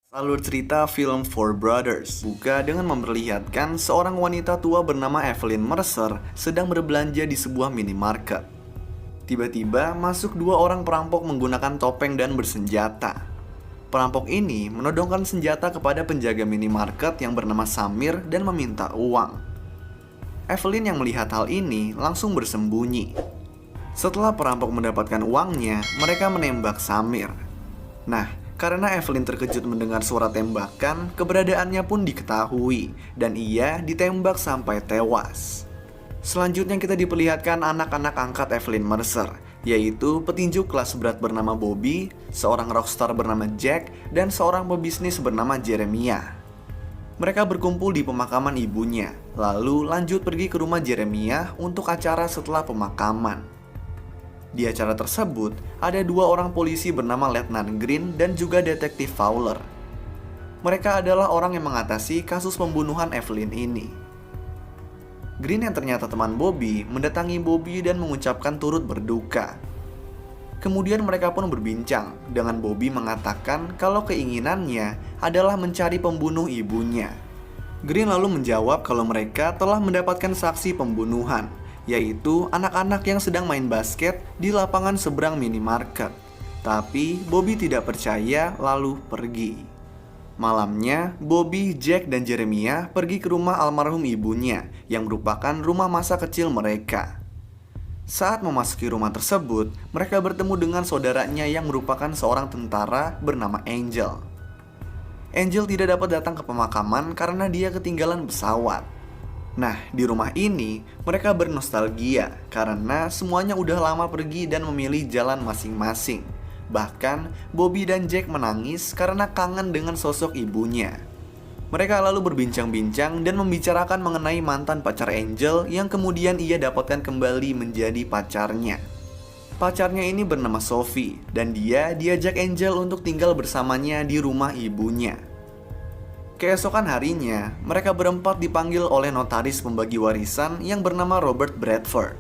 Alur cerita film Four Brothers buka dengan memperlihatkan seorang wanita tua bernama Evelyn Mercer sedang berbelanja di sebuah minimarket. Tiba-tiba masuk dua orang perampok menggunakan topeng dan bersenjata. Perampok ini menodongkan senjata kepada penjaga minimarket yang bernama Samir dan meminta uang. Evelyn yang melihat hal ini langsung bersembunyi. Setelah perampok mendapatkan uangnya, mereka menembak Samir. Nah, karena Evelyn terkejut mendengar suara tembakan, keberadaannya pun diketahui, dan ia ditembak sampai tewas. Selanjutnya kita diperlihatkan anak-anak angkat Evelyn Mercer, yaitu petinju kelas berat bernama Bobby, seorang rockstar bernama Jack, dan seorang pebisnis bernama Jeremiah. Mereka berkumpul di pemakaman ibunya, lalu lanjut pergi ke rumah Jeremiah untuk acara setelah pemakaman. Di acara tersebut, ada dua orang polisi bernama Letnan Green dan juga Detektif Fowler. Mereka adalah orang yang mengatasi kasus pembunuhan Evelyn ini. Green yang ternyata teman Bobby mendatangi Bobby dan mengucapkan turut berduka. Kemudian mereka pun berbincang dengan Bobby mengatakan kalau keinginannya adalah mencari pembunuh ibunya. Green lalu menjawab kalau mereka telah mendapatkan saksi pembunuhan, yaitu anak-anak yang sedang main basket di lapangan seberang minimarket. Tapi Bobby tidak percaya lalu pergi. Malamnya, Bobby, Jack, dan Jeremiah pergi ke rumah almarhum ibunya yang merupakan rumah masa kecil mereka. Saat memasuki rumah tersebut, mereka bertemu dengan saudaranya yang merupakan seorang tentara bernama Angel. Angel tidak dapat datang ke pemakaman karena dia ketinggalan pesawat. Nah, di rumah ini mereka bernostalgia karena semuanya udah lama pergi dan memilih jalan masing-masing. Bahkan Bobby dan Jack menangis karena kangen dengan sosok ibunya. Mereka lalu berbincang-bincang dan membicarakan mengenai mantan pacar Angel yang kemudian ia dapatkan kembali menjadi pacarnya. Pacarnya ini bernama Sophie dan dia diajak Angel untuk tinggal bersamanya di rumah ibunya. Keesokan harinya, mereka berempat dipanggil oleh notaris pembagi warisan yang bernama Robert Bradford.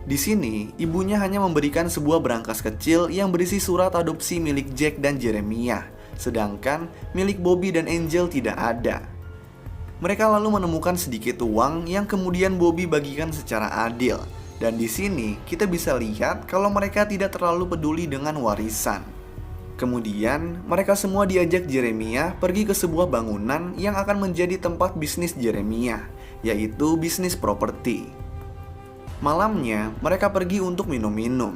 Di sini, ibunya hanya memberikan sebuah berangkas kecil yang berisi surat adopsi milik Jack dan Jeremiah, sedangkan milik Bobby dan Angel tidak ada. Mereka lalu menemukan sedikit uang yang kemudian Bobby bagikan secara adil, dan di sini kita bisa lihat kalau mereka tidak terlalu peduli dengan warisan. Kemudian, mereka semua diajak Jeremiah pergi ke sebuah bangunan yang akan menjadi tempat bisnis Jeremiah, yaitu bisnis properti. Malamnya, mereka pergi untuk minum-minum.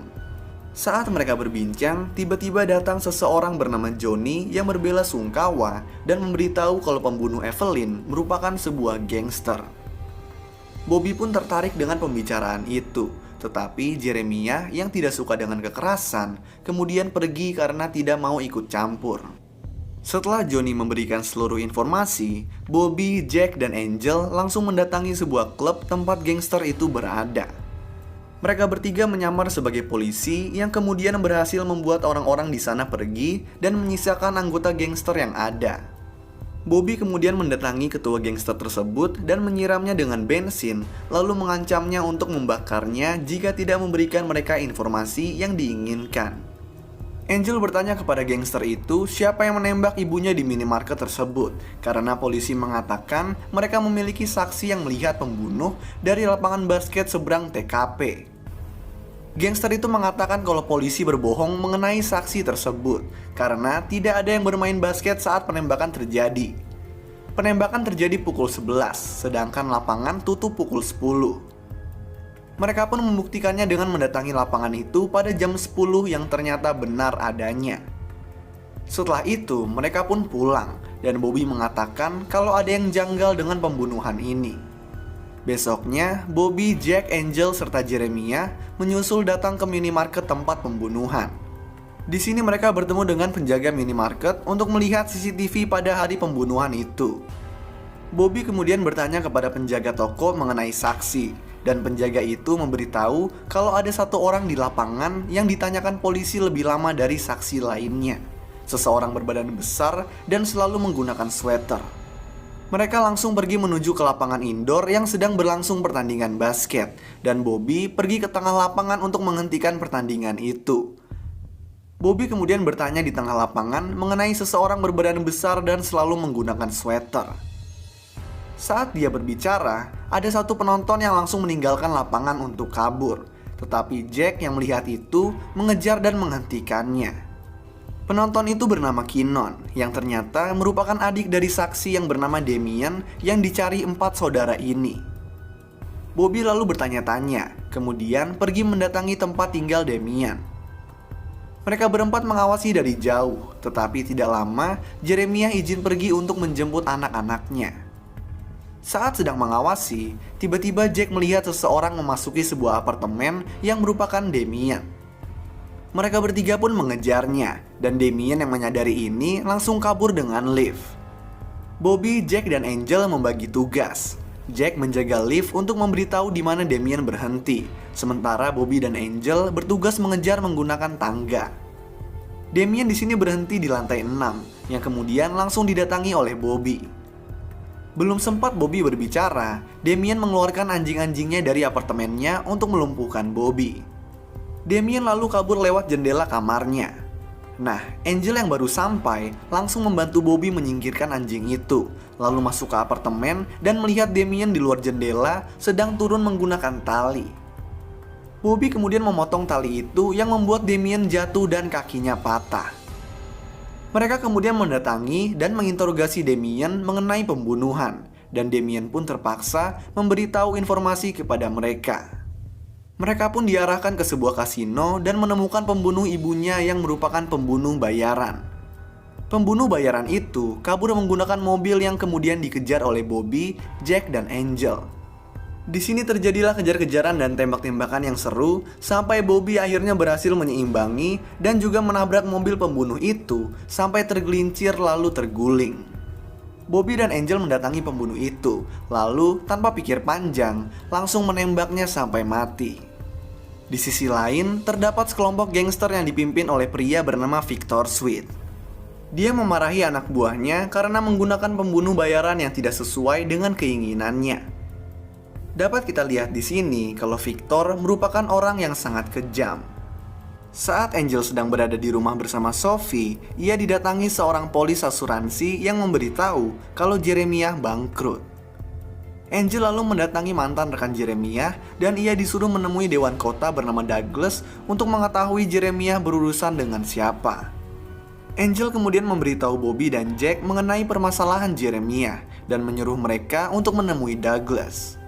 Saat mereka berbincang, tiba-tiba datang seseorang bernama Johnny yang berbela sungkawa dan memberitahu kalau pembunuh Evelyn merupakan sebuah gangster. Bobby pun tertarik dengan pembicaraan itu, tetapi Jeremiah yang tidak suka dengan kekerasan kemudian pergi karena tidak mau ikut campur. Setelah Johnny memberikan seluruh informasi, Bobby, Jack, dan Angel langsung mendatangi sebuah klub tempat gangster itu berada. Mereka bertiga menyamar sebagai polisi yang kemudian berhasil membuat orang-orang di sana pergi dan menyisakan anggota gangster yang ada. Bobby kemudian mendatangi ketua gangster tersebut dan menyiramnya dengan bensin, lalu mengancamnya untuk membakarnya jika tidak memberikan mereka informasi yang diinginkan. Angel bertanya kepada gangster itu siapa yang menembak ibunya di minimarket tersebut, karena polisi mengatakan mereka memiliki saksi yang melihat pembunuh dari lapangan basket seberang TKP. Gangster itu mengatakan kalau polisi berbohong mengenai saksi tersebut, karena tidak ada yang bermain basket saat penembakan terjadi. Penembakan terjadi pukul 11, sedangkan lapangan tutup pukul 10. Mereka pun membuktikannya dengan mendatangi lapangan itu pada jam 10 yang ternyata benar adanya. Setelah itu, mereka pun pulang, dan Bobby mengatakan kalau ada yang janggal dengan pembunuhan ini. Besoknya, Bobby, Jack, Angel, serta Jeremiah menyusul datang ke minimarket tempat pembunuhan. Di sini mereka bertemu dengan penjaga minimarket untuk melihat CCTV pada hari pembunuhan itu. Bobby kemudian bertanya kepada penjaga toko mengenai saksi, dan penjaga itu memberitahu kalau ada satu orang di lapangan yang ditanyakan polisi lebih lama dari saksi lainnya. Seseorang berbadan besar dan selalu menggunakan sweater. Mereka langsung pergi menuju ke lapangan indoor yang sedang berlangsung pertandingan basket, dan Bobby pergi ke tengah lapangan untuk menghentikan pertandingan itu. Bobby kemudian bertanya di tengah lapangan mengenai seseorang berbadan besar dan selalu menggunakan sweater. Saat dia berbicara, ada satu penonton yang langsung meninggalkan lapangan untuk kabur. Tetapi Jack yang melihat itu mengejar dan menghentikannya. Penonton itu bernama Kinon, yang ternyata merupakan adik dari saksi yang bernama Damien yang dicari 4 saudara ini. Bobby lalu bertanya-tanya, kemudian pergi mendatangi tempat tinggal Damien. Mereka berempat mengawasi dari jauh, tetapi tidak lama Jeremiah izin pergi untuk menjemput anak-anaknya. Saat sedang mengawasi, tiba-tiba Jack melihat seseorang memasuki sebuah apartemen yang merupakan Damien. Mereka bertiga pun mengejarnya, dan Damien yang menyadari ini langsung kabur dengan lift. Bobby, Jack, dan Angel membagi tugas. Jack menjaga lift untuk memberitahu di mana Damien berhenti, sementara Bobby dan Angel bertugas mengejar menggunakan tangga. Damien di sini berhenti di lantai 6, yang kemudian langsung didatangi oleh Bobby. Belum sempat Bobby berbicara, Damien mengeluarkan anjing-anjingnya dari apartemennya untuk melumpuhkan Bobby. Damien lalu kabur lewat jendela kamarnya. Nah, Angel yang baru sampai langsung membantu Bobby menyingkirkan anjing itu, lalu masuk ke apartemen dan melihat Damien di luar jendela sedang turun menggunakan tali. Bobby kemudian memotong tali itu yang membuat Damien jatuh dan kakinya patah. Mereka kemudian mendatangi dan menginterogasi Damien mengenai pembunuhan, dan Damien pun terpaksa memberitahu informasi kepada mereka. Mereka pun diarahkan ke sebuah kasino dan menemukan pembunuh ibunya yang merupakan pembunuh bayaran. Pembunuh bayaran itu kabur menggunakan mobil yang kemudian dikejar oleh Bobby, Jack, dan Angel. Di sini terjadilah kejar-kejaran dan tembak-tembakan yang seru sampai Bobby akhirnya berhasil menyeimbangi dan juga menabrak mobil pembunuh itu sampai tergelincir lalu terguling. Bobby dan Angel mendatangi pembunuh itu, lalu tanpa pikir panjang, langsung menembaknya sampai mati. Di sisi lain, terdapat sekelompok gangster yang dipimpin oleh pria bernama Victor Sweet. Dia memarahi anak buahnya karena menggunakan pembunuh bayaran yang tidak sesuai dengan keinginannya. Dapat kita lihat di sini kalau Victor merupakan orang yang sangat kejam. Saat Angel sedang berada di rumah bersama Sophie, ia didatangi seorang polis asuransi yang memberitahu kalau Jeremiah bangkrut. Angel lalu mendatangi mantan rekan Jeremiah dan ia disuruh menemui dewan kota bernama Douglas untuk mengetahui Jeremiah berurusan dengan siapa. Angel kemudian memberitahu Bobby dan Jack mengenai permasalahan Jeremiah dan menyuruh mereka untuk menemui Douglas.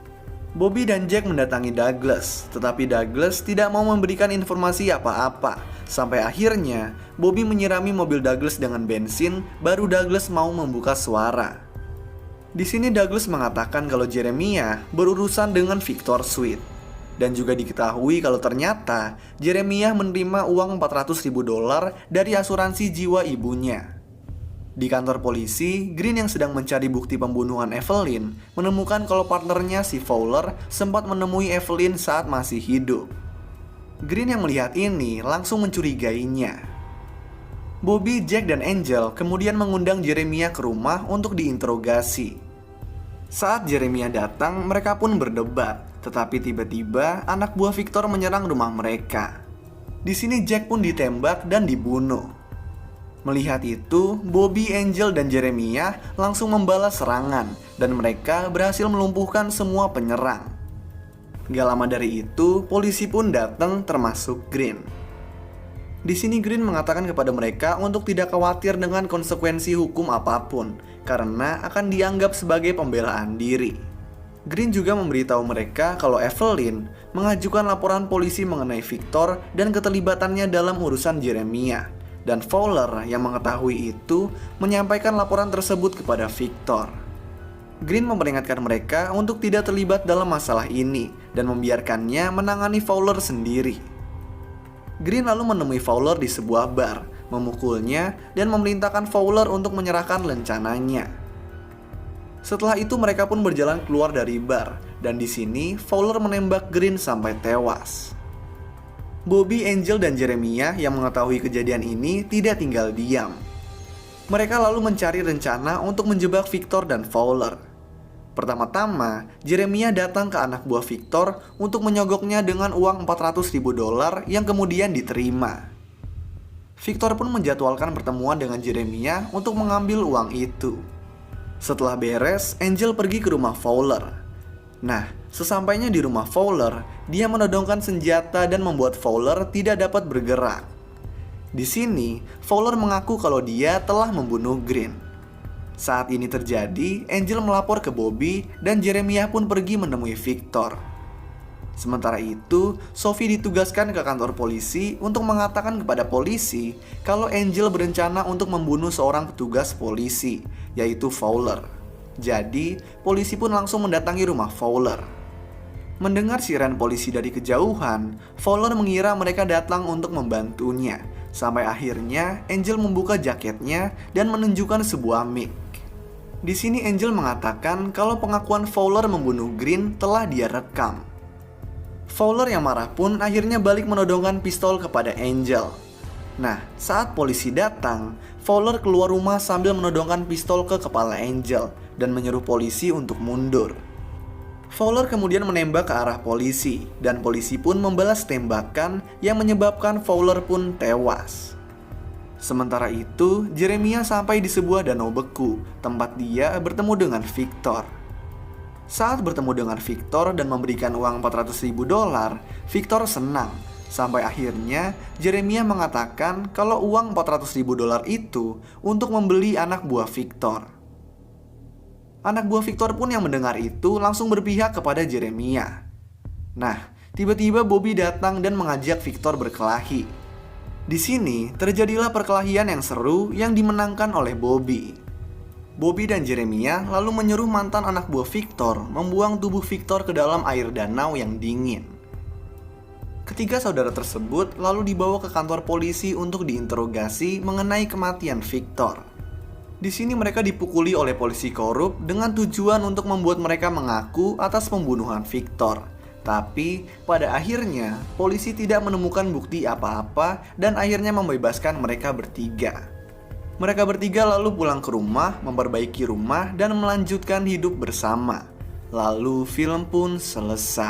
Bobby dan Jack mendatangi Douglas, tetapi Douglas tidak mau memberikan informasi apa-apa. Sampai akhirnya, Bobby menyirami mobil Douglas dengan bensin, baru Douglas mau membuka suara. Di sini Douglas mengatakan kalau Jeremiah berurusan dengan Victor Sweet. Dan juga diketahui kalau ternyata Jeremiah menerima uang $400.000 dari asuransi jiwa ibunya. Di kantor polisi, Green yang sedang mencari bukti pembunuhan Evelyn menemukan kalau partnernya si Fowler sempat menemui Evelyn saat masih hidup. Green yang melihat ini langsung mencurigainya. Bobby, Jack, dan Angel kemudian mengundang Jeremiah ke rumah untuk diinterogasi. Saat Jeremiah datang, mereka pun berdebat, tetapi tiba-tiba anak buah Victor menyerang rumah mereka. Di sini Jack pun ditembak dan dibunuh. Melihat itu, Bobby, Angel, dan Jeremiah langsung membalas serangan dan mereka berhasil melumpuhkan semua penyerang. Gak lama dari itu, polisi pun datang termasuk Green. Di sini Green mengatakan kepada mereka untuk tidak khawatir dengan konsekuensi hukum apapun karena akan dianggap sebagai pembelaan diri. Green juga memberitahu mereka kalau Evelyn mengajukan laporan polisi mengenai Victor dan keterlibatannya dalam urusan Jeremiah. Dan Fowler yang mengetahui itu menyampaikan laporan tersebut kepada Victor. Green memperingatkan mereka untuk tidak terlibat dalam masalah ini dan membiarkannya menangani Fowler sendiri. Green lalu menemui Fowler di sebuah bar, memukulnya dan memerintahkan Fowler untuk menyerahkan rencananya. Setelah itu mereka pun berjalan keluar dari bar dan di sini Fowler menembak Green sampai tewas. Bobby, Angel, dan Jeremiah yang mengetahui kejadian ini tidak tinggal diam. Mereka lalu mencari rencana untuk menjebak Victor dan Fowler. Pertama-tama, Jeremiah datang ke anak buah Victor untuk menyogoknya dengan uang $400.000 yang kemudian diterima. Victor pun menjadwalkan pertemuan dengan Jeremiah untuk mengambil uang itu. Setelah beres, Angel pergi ke rumah Fowler. Nah, sesampainya di rumah Fowler, dia menodongkan senjata dan membuat Fowler tidak dapat bergerak. Di sini, Fowler mengaku kalau dia telah membunuh Green. Saat ini terjadi, Angel melapor ke Bobby dan Jeremiah pun pergi menemui Victor. Sementara itu, Sophie ditugaskan ke kantor polisi untuk mengatakan kepada polisi kalau Angel berencana untuk membunuh seorang petugas polisi, yaitu Fowler. Jadi, polisi pun langsung mendatangi rumah Fowler. Mendengar siren polisi dari kejauhan, Fowler mengira mereka datang untuk membantunya. Sampai akhirnya, Angel membuka jaketnya dan menunjukkan sebuah mic. Di sini Angel mengatakan kalau pengakuan Fowler membunuh Green telah dia rekam. Fowler yang marah pun akhirnya balik menodongkan pistol kepada Angel. Nah, saat polisi datang, Fowler keluar rumah sambil menodongkan pistol ke kepala Angel dan menyuruh polisi untuk mundur. Fowler kemudian menembak ke arah polisi, dan polisi pun membalas tembakan yang menyebabkan Fowler pun tewas. Sementara itu, Jeremiah sampai di sebuah danau beku, tempat dia bertemu dengan Victor. Saat bertemu dengan Victor dan memberikan uang $400.000, Victor senang. Sampai akhirnya Jeremiah mengatakan kalau uang $400.000 itu untuk membeli anak buah Victor. Anak buah Victor pun yang mendengar itu langsung berpihak kepada Jeremiah. Nah, tiba-tiba Bobby datang dan mengajak Victor berkelahi. Di sini terjadilah perkelahian yang seru yang dimenangkan oleh Bobby. Bobby dan Jeremiah lalu menyuruh mantan anak buah Victor membuang tubuh Victor ke dalam air danau yang dingin. Ketiga saudara tersebut lalu dibawa ke kantor polisi untuk diinterogasi mengenai kematian Victor. Di sini mereka dipukuli oleh polisi korup dengan tujuan untuk membuat mereka mengaku atas pembunuhan Victor. Tapi pada akhirnya polisi tidak menemukan bukti apa-apa dan akhirnya membebaskan mereka bertiga. Mereka bertiga lalu pulang ke rumah, memperbaiki rumah, dan melanjutkan hidup bersama. Lalu film pun selesai.